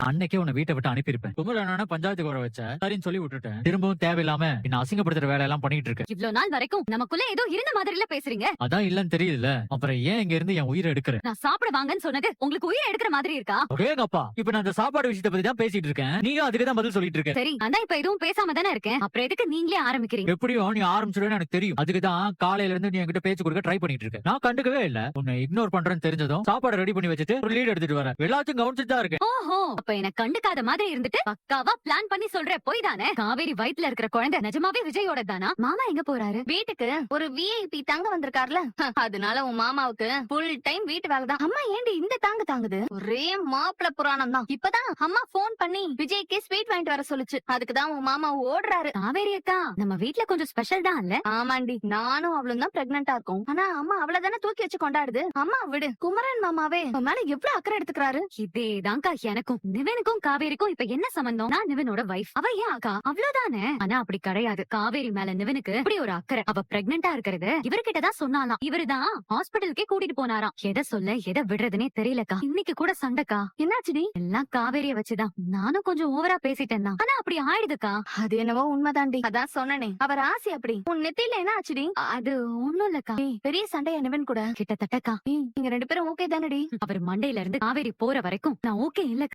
அன்னைக்கே உன்னை வீட்டை விட்டு அனுப்பியிருப்பேன். குமரனா பஞ்சாயத்துக்கு வர வச்ச, சரின்னு சொல்லி விட்டுட்டேன். திரும்பவும் தேவையில்லாம என்ன அசிங்கப்படுத்துற வேலை எல்லாம் பண்ணிட்டு இருக்க. இவ்ளோ நாள் வரைக்கும் நமக்குள்ள ஏதோ இருந்த மாதிரில பேசுறீங்க. அதான் இல்லன்னு தெரியுதுல, அப்புறம் ஏன் இங்க இருந்து என் உயிரை எடுக்கிற? நான் சாப்பிட வாங்கன்னு சொன்னது உங்களுக்கு உயிரை எடுக்கிற மாதிரி இருக்கா? ஒரேங்கப்பா, இப்ப நான் அந்த சாப்பாடு விஷயத்தை பத்தி தான் பேசிட்டு இருக்கேன். நீயும் அதுக்கு தான் பதில் சொல்லிட்டு இருக்க. சரி, அதான் இப்ப எதுவும் பேசாம தானே இருக்கேன். அப்புறம் எதுக்கு நீங்களே ஆரம்பிக்கிறீங்க? எப்படியும் நீ ஆரம்பிச்சிருவேன்னு எனக்கு தெரியும். அதுக்கு தான் காலையில இருந்து நீ என்கிட்ட பேச்சு கொடுக்க ட்ரை பண்ணிட்டு இருக்க. நான் கண்டுக்கவே இல்ல. உன்னை இக்னோர் பண்றேன்னு தெரிஞ்சதும் சாப்பாடு ரெடி பண்ணி வச்சுட்டு ஒரு லீட் எடுத்துட்டு வரேன். எல்லாத்தையும் கவனிச்சுட்டு தான் இருக்கேன். ஓஹோ, அப்ப என்ன கண்டுக்காத மாதிரி இருந்துட்டு பக்காவா பிளான் பண்ணி சொல்ற போய் தானே? காவேரி வயித்துல இருக்கிற குழந்தை நிஜமாவே விஜயோட தானா? மாமா எங்க போறாரு? வீட்டுக்கு ஒரு விஐபி தங்க வந்திருக்காருல, அதனால உன் மாமாவுக்கு ஃபுல் டைம் வீட்டு வேலைதான். அம்மா ஏண்டி இந்த தாங்க தாங்குது? ஒரே மாப்பிள புராணம் தான். இப்பதான் அம்மா போன் பண்ணி விஜய்க்கு ஸ்வீட் வாங்கிட்டு வர சொல்லுச்சு. அதுக்குதான் உன் மாமா ஓடுறாரு. காவேரி அக்கா நம்ம வீட்ல கொஞ்சம் ஸ்பெஷல் தான் இல்ல? ஆமாண்டி, நானும் அவளும் தான் பிரெக்னெண்டா இருக்கோம். ஆனா அம்மா அவள தானே தூக்கி வச்சு கொண்டாடுது. அம்மா விடு, குமரன் மாமாவே உன் மேல எவ்வளவு அக்கறை எடுத்துக்கிறாரு. இதேதான்க்கா எனக்கும். நிவனுக்கும் காவேரிக்கும் இப்ப என்ன சம்பந்தம்? நான் நிவனோட வைஃப், அவ ஏன் அக்கா, அவ்வளவுதானே. ஆனா அப்படி கிடையாது. காவேரி மேல நிவனுக்கு இப்படி ஒரு அக்கறை. அவ பிரெக்னெண்டா இருக்கிறது இவர்கிட்ட தான் சொன்னாலாம். இவருதான் ஹாஸ்பிட்டலுக்கே கூட்டிட்டு போனாராம். எதை சொல்ல எதை விடுறதுனே தெரியலக்கா. இன்னைக்கு கூட சண்டைக்கா. என்னாச்சுடி? எல்லாம் காவேரிய வச்சுதான். நானும் கொஞ்சம் ஓவரா பேசிட்டேன் தான். ஆனா அப்படி ஆயிடுதுக்கா. அது என்னவோ உண்மைதாண்டி. அதான் சொன்னனே, அவர் ஆசை அப்படி. உன் நெத்தியில என்ன ஆச்சுடி? அது ஒண்ணும் இல்லக்கா. பெரிய சண்டையா நிவன் கூட? கிட்டத்தட்டக்கா. நீங்க 2 பேரும் ஓகே தானடி? அவர் மண்டையில இருந்து காவேரி போற வரைக்கும் நான் ஓகே இல்ல.